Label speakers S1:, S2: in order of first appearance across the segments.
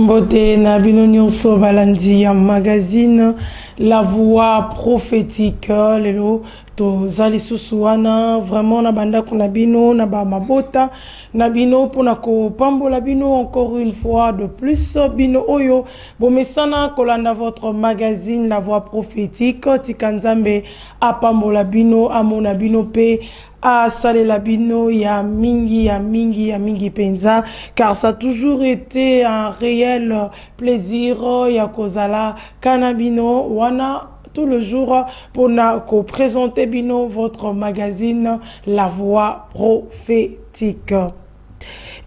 S1: Mbote na bino nyonso balandi ya magazine La Voix prophétique lelo tozali susu wana vraiment na banda kuna bino na ba mabota na bino pona ko pambola bino encore une fois de plus bino oyo bomesana kolanda votre magazine La Voix prophétique tikanzambe apambola bino amona bino pe à salela bino ya mingi penza, car ça a toujours été un réel plaisir ya kozala kanabino wana tout le jour pour présenter bino votre magazine La Voix prophétique.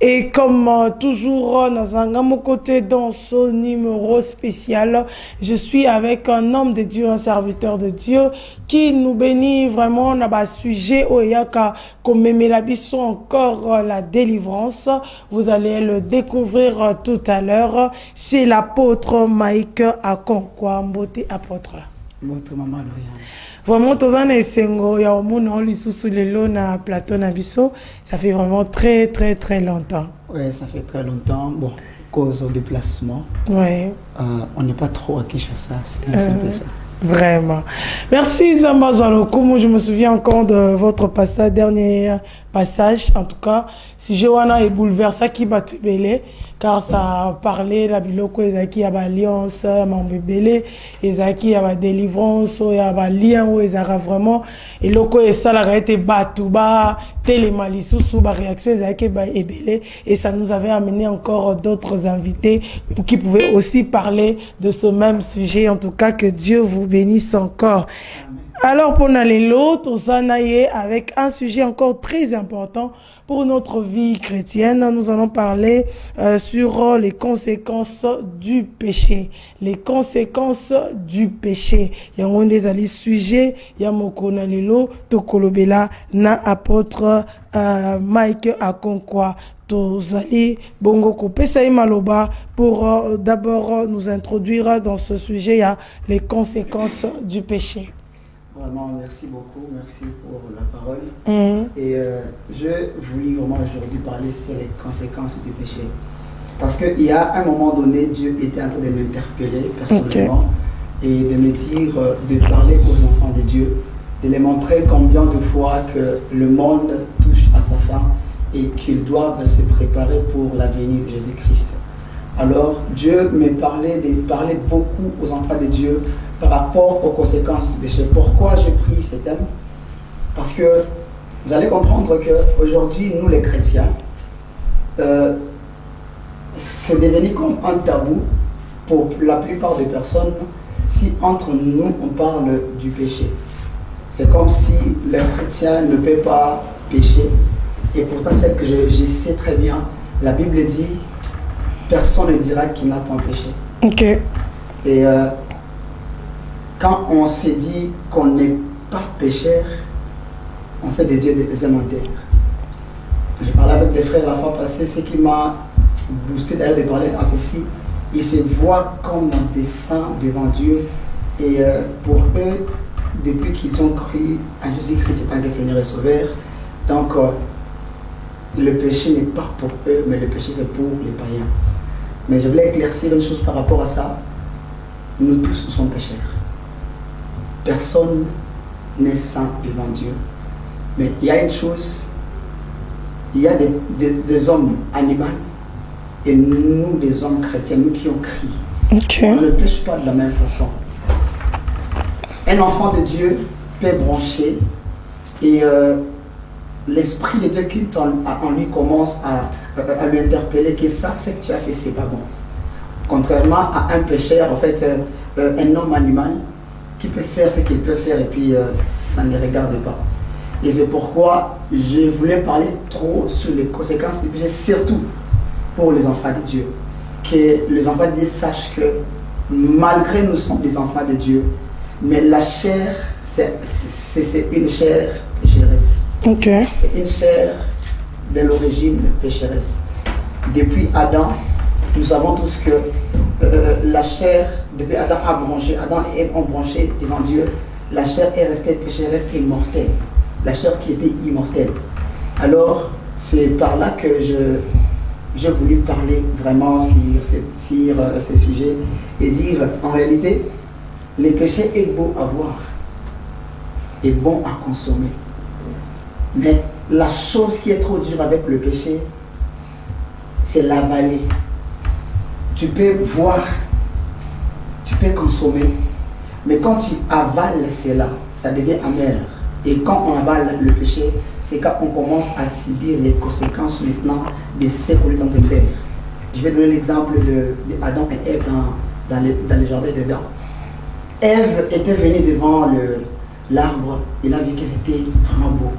S1: Et comme toujours, dans mon côté dans ce numéro spécial, je suis avec un homme de Dieu, un serviteur de Dieu, qui nous bénit vraiment dans le sujet Oyaka, comme Mélabiso encore la délivrance. Vous allez le découvrir tout à l'heure. C'est l'apôtre Mike Akonkwa, Mbote apôtre.
S2: Votre maman Lauriane.
S1: Vraiment, tous en essengo, ya omono lisusu lelo na plateau na biso, ça fait vraiment très longtemps.
S2: Ouais, ça fait très longtemps. Bon, cause au déplacement.
S1: Ouais.
S2: On n'est pas trop à Kinshasa, c'est un peu ça.
S1: Vraiment. Merci Zamba Zalokoumou, je me souviens encore de votre dernier passage. En tout cas, si Johanna est bouleversée, qui va te belé, car ça parlait la biloko ezaki ya alliance, mambebele, ezaki ya délivrance, ya lien où ezara vraiment et loko esala été batuba, télémalisusu, ba réaction ezaki ba ebele et ça nous avait amené encore d'autres invités qui pouvaient aussi parler de ce même sujet. En tout cas, que Dieu vous bénisse encore. Alors pour Nalélo, Tosanaye, avec un sujet encore très important pour notre vie chrétienne, nous allons parler sur les conséquences du péché. Les conséquences du péché. Il y a un des sujets, il y a Moko Nalélo, Tokolobela, na apôtre Mike Akonkwa. Tozali Bongo Kopesa Maloba pour d'abord nous introduire dans ce sujet, il y a les conséquences du péché.
S2: Vraiment, merci beaucoup, merci pour la parole. Et je voulais vraiment aujourd'hui parler sur les conséquences du péché. Parce qu'il y a un moment donné, Dieu était en train de m'interpeller personnellement et de me dire, de parler aux enfants de Dieu, de les montrer combien de fois que le monde touche à sa fin et qu'ils doivent se préparer pour la venue de Jésus-Christ. Alors, Dieu me parlait de parler beaucoup aux enfants de Dieu par rapport aux conséquences du péché. Pourquoi j'ai pris ce thème? Parce que vous allez comprendre qu'aujourd'hui, nous les chrétiens, c'est devenu comme un tabou pour la plupart des personnes si entre nous on parle du péché. C'est comme si les chrétiens ne peuvent pas pécher. Et pourtant, c'est que je sais très bien, la Bible dit, personne ne dira qu'il n'a pas péché.
S1: Ok.
S2: Et quand on se dit qu'on n'est pas pécheur, on fait de Dieu des élémentaires. Je parlais avec des frères la fois passée, ce qui m'a boosté d'ailleurs de parler à ceci. Ils se voient comme on descend devant Dieu. Et pour eux, depuis qu'ils ont cru à Jésus-Christ en tant que Seigneur et Sauveur, donc le péché n'est pas pour eux, mais le péché c'est pour les païens. Mais je voulais éclaircir une chose par rapport à ça. Nous tous sommes pécheurs. Personne n'est saint devant Dieu. Mais il y a une chose, il y a des hommes animaux et nous, des hommes chrétiens, nous qui ont crié. On ne pêche pas de la même façon. Un enfant de Dieu peut brancher et l'Esprit de Dieu qui en lui commence à lui interpeller que ça, ce que tu as fait, c'est pas bon. Contrairement à un pécheur, en fait, un homme animal qui peut faire ce qu'il peut faire et puis ça ne les regarde pas. Et c'est pourquoi je voulais parler trop sur les conséquences du péché, surtout pour les enfants de Dieu. Que les enfants de Dieu sachent que malgré nous sommes des enfants de Dieu, mais la chair, c'est une chair pécheresse.
S1: Okay.
S2: C'est une chair de l'origine pécheresse. Depuis Adam, nous savons tous que la chair, depuis Adam a branché, Adam et Ève ont branché devant Dieu, la chair est restée pécheresse et immortelle. La chair qui était immortelle. Alors, c'est par là que j'ai voulu parler vraiment sur ces sujets et dire, en réalité, le péché est beau à voir, est bon à consommer. Mais la chose qui est trop dure avec le péché, c'est l'avaler. Tu peux voir, tu peux consommer, mais quand tu avales cela, ça devient amer. Et quand on avale le péché, c'est quand on commence à subir les conséquences maintenant de ce qu'on est en train de faire. Je vais donner l'exemple d'Adam et Ève dans le jardin d'Éden. Ève était venue devant l'arbre, il a vu que c'était vraiment beau.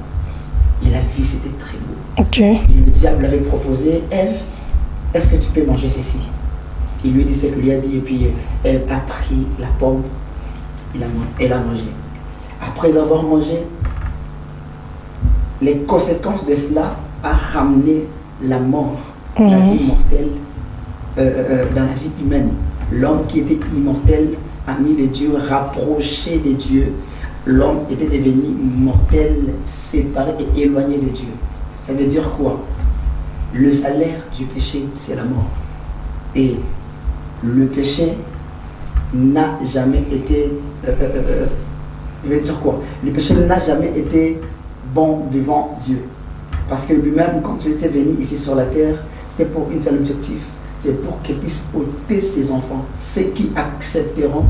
S2: Il a vu que c'était très beau.
S1: Okay.
S2: Et le diable avait proposé, Ève, est-ce que tu peux manger ceci? Il lui dit ce qu'il lui a dit, et puis Ève a pris la pomme, elle a mangé. Après avoir mangé, les conséquences de cela a ramené la mort, la vie mortelle dans la vie humaine. L'homme qui était immortel, ami de Dieu, rapproché de Dieu, l'homme était devenu mortel, séparé et éloigné de Dieu. Ça veut dire quoi? Le salaire du péché, c'est la mort. Et le péché n'a jamais été... je veux dire quoi? Le péché n'a jamais été bon devant Dieu. Parce que lui-même, quand il était venu ici sur la terre, c'était pour un seul objectif. C'est pour qu'il puisse ôter ses enfants. Ceux qui accepteront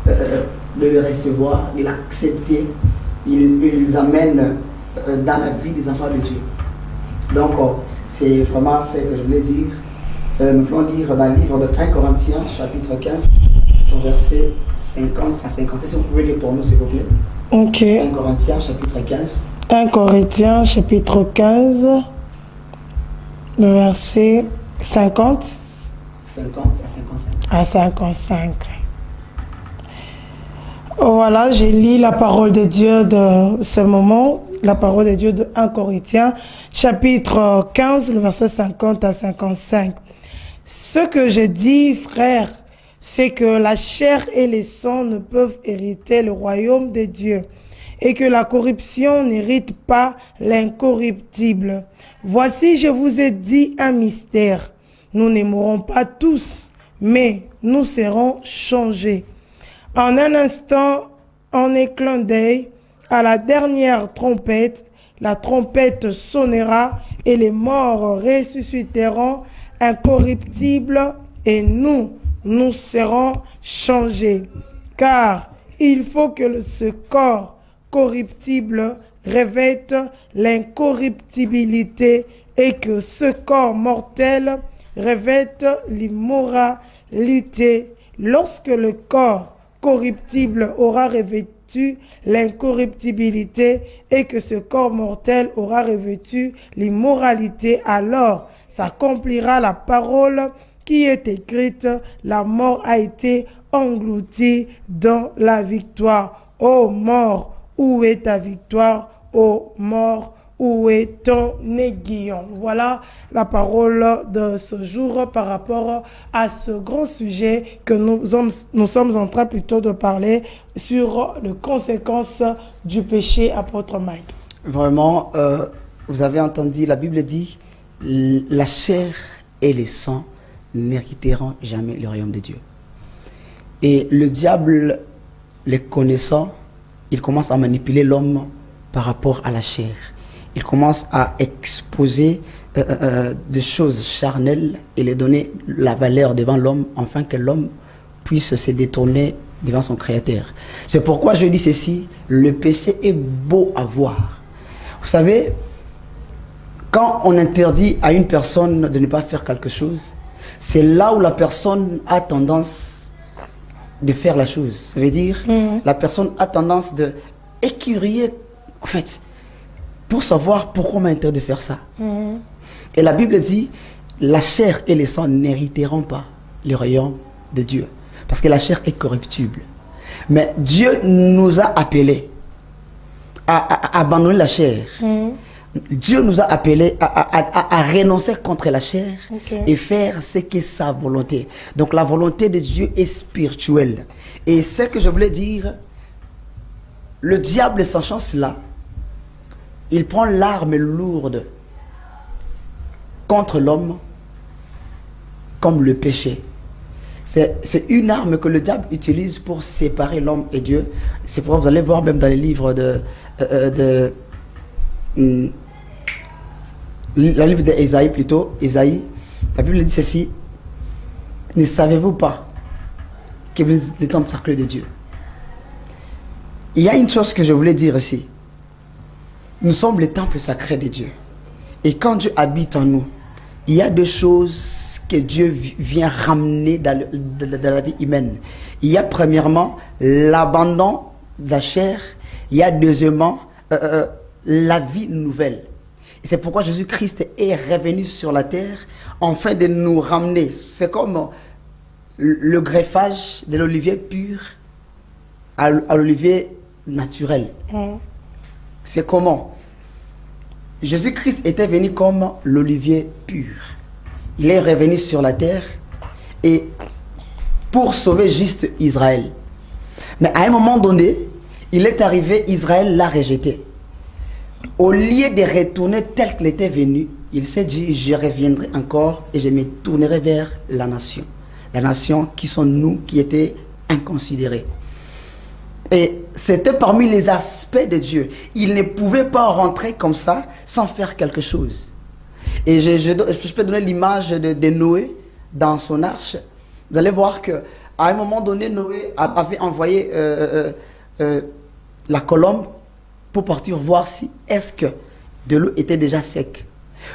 S2: de le recevoir, de l'accepter, ils amènent dans la vie des enfants de Dieu. Donc, c'est vraiment ce que je voulais dire. Nous voulons lire dans le livre de 1 Corinthiens, chapitre 15, son verset 50 à 56. Si vous pouvez lire pour nous, s'il vous plaît.
S1: Ok.
S2: 1 Corinthiens, chapitre 15.
S1: 1 Corinthiens, chapitre 15, le verset 50 à 55. Voilà, j'ai lu la parole de Dieu de ce moment, la parole de Dieu de 1 Corinthiens, chapitre 15, le verset 50 à 55. Ce que je dis, frère, c'est que la chair et les sangs ne peuvent hériter le royaume de Dieu, et que la corruption n'hérite pas l'incorruptible. Voici, je vous ai dit un mystère. Nous ne mourrons pas tous, mais nous serons changés. En un instant, en un clin d'œil, à la dernière trompette, la trompette sonnera et les morts ressusciteront incorruptibles et nous serons changés. Car il faut que ce corps corruptible revête l'incorruptibilité et que ce corps mortel revête l'immoralité. Lorsque le corps corruptible aura revêtu l'incorruptibilité et que ce corps mortel aura revêtu l'immoralité, alors s'accomplira la parole qui est écrite, la mort a été engloutie dans la victoire. Ô mort, où est ta victoire? Ô mort, où est ton aiguillon? Voilà la parole de ce jour par rapport à ce grand sujet que nous sommes en train plutôt de parler sur les conséquences du péché, apôtre Mike.
S2: Vraiment, vous avez entendu, la Bible dit, la chair et le sang n'hériteront jamais le royaume de Dieu. Et le diable, les connaissant, il commence à manipuler l'homme par rapport à la chair. Il commence à exposer des choses charnelles et les donner la valeur devant l'homme, afin que l'homme puisse se détourner devant son Créateur. C'est pourquoi je dis ceci, le péché est beau à voir. Vous savez, quand on interdit à une personne de ne pas faire quelque chose, c'est là où la personne a tendance de faire la chose. Ça veut dire, la personne a tendance de écurier, en fait, pour savoir pourquoi on m'a interdit de faire ça. Et la Bible dit, la chair et le sang n'hériteront pas le royaume de Dieu. Parce que la chair est corruptible. Mais Dieu nous a appelés à abandonner la chair. Dieu nous a appelés à renoncer contre la chair et faire ce qui est sa volonté. Donc la volonté de Dieu est spirituelle. Et ce que je voulais dire, le diable, sachant cela, il prend l'arme lourde contre l'homme comme le péché. C'est une arme que le diable utilise pour séparer l'homme et Dieu. C'est pourquoi vous allez voir même dans les livres le livre d'Ésaïe plutôt, Ésaïe, la Bible dit ceci: ne savez-vous pas que vous êtes le temple sacré de Dieu? Il y a une chose que je voulais dire ici. Nous sommes le temple sacré de Dieu. Et quand Dieu habite en nous, il y a deux choses que Dieu vient ramener dans la vie humaine. Il y a premièrement l'abandon de la chair. Il y a deuxièmement la vie nouvelle. Et c'est pourquoi Jésus-Christ est revenu sur la terre afin de nous ramener. C'est comme le greffage de l'olivier pur à l'olivier naturel. C'est comment? Jésus-Christ était venu comme l'olivier pur. Il est revenu sur la terre et pour sauver juste Israël. Mais à un moment donné, il est arrivé, Israël l'a rejeté. Au lieu de retourner tel qu'il était venu, il s'est dit: je reviendrai encore et je me tournerai vers la nation. La nation qui sont nous, qui étaient inconsidérés. Et c'était parmi les aspects de Dieu. Il ne pouvait pas rentrer comme ça sans faire quelque chose. Et je peux donner l'image de Noé dans son arche. Vous allez voir qu'à un moment donné, Noé avait envoyé la colombe pour partir voir si est-ce que de l'eau était déjà sec.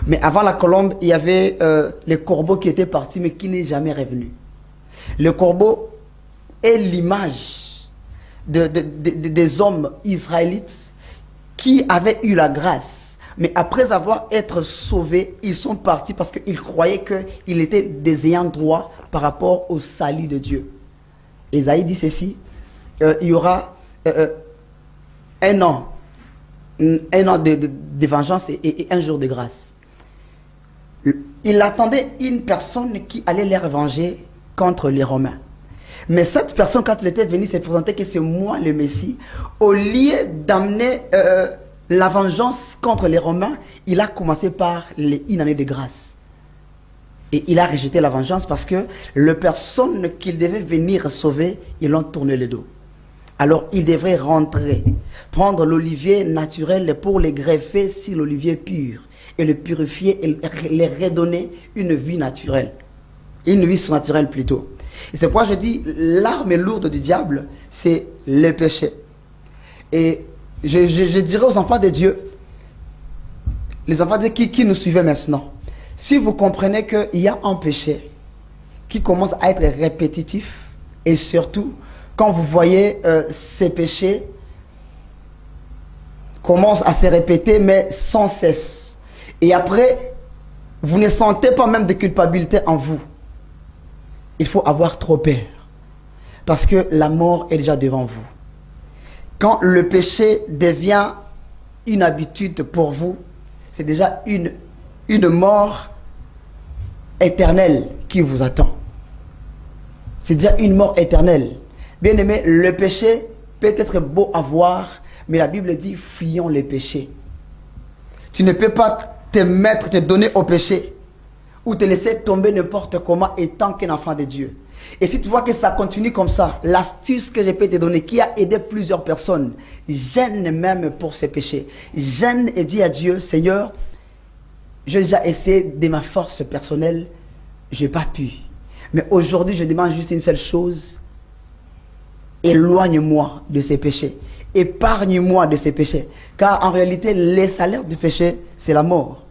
S2: Mais avant la colombe, il y avait les corbeaux qui étaient partis mais qui n'est jamais revenu. Le corbeau est l'image des hommes israélites qui avaient eu la grâce. Mais après avoir été sauvés, ils sont partis parce qu'ils croyaient qu'ils étaient des ayants droit par rapport au salut de Dieu. Ésaïe dit ceci: il y aura un an de vengeance et un jour de grâce. Il attendait une personne qui allait les revenger contre les Romains. Mais cette personne, quand elle était venue se présenter que c'est moi le Messie, au lieu d'amener la vengeance contre les Romains, il a commencé par une année de grâce. Et il a rejeté la vengeance parce que les personnes qu'il devait venir sauver, ils l'ont tourné le dos. Alors il devrait rentrer, prendre l'olivier naturel pour le greffer sur l'olivier pur et le purifier et le redonner une vie naturelle. Une vie surnaturelle plutôt. Et c'est pourquoi je dis, l'arme lourde du diable, c'est le péché. Et je dirais aux enfants de Dieu, les enfants de Dieu qui nous suivent maintenant, si vous comprenez qu'il y a un péché qui commence à être répétitif, et surtout, quand vous voyez ces péchés commencent à se répéter, mais sans cesse. Et après, vous ne sentez pas même de culpabilité en vous. Il faut avoir trop peur. Parce que la mort est déjà devant vous. Quand le péché devient une habitude pour vous, c'est déjà une mort éternelle qui vous attend. C'est déjà une mort éternelle. Bien aimé, le péché peut être beau à voir, mais la Bible dit: fuyons les péchés. Tu ne peux pas te donner au péché ou te laisser tomber n'importe comment étant qu'un enfant de Dieu. Et si tu vois que ça continue comme ça, l'astuce que je peux te donner, qui a aidé plusieurs personnes, gêne même pour ces péchés. Gêne et dis à Dieu: Seigneur, j'ai déjà essayé de ma force personnelle, je n'ai pas pu. Mais aujourd'hui, je demande juste une seule chose: éloigne-moi de ces péchés. Épargne-moi de ces péchés. Car en réalité, le salaire du péché, c'est la mort.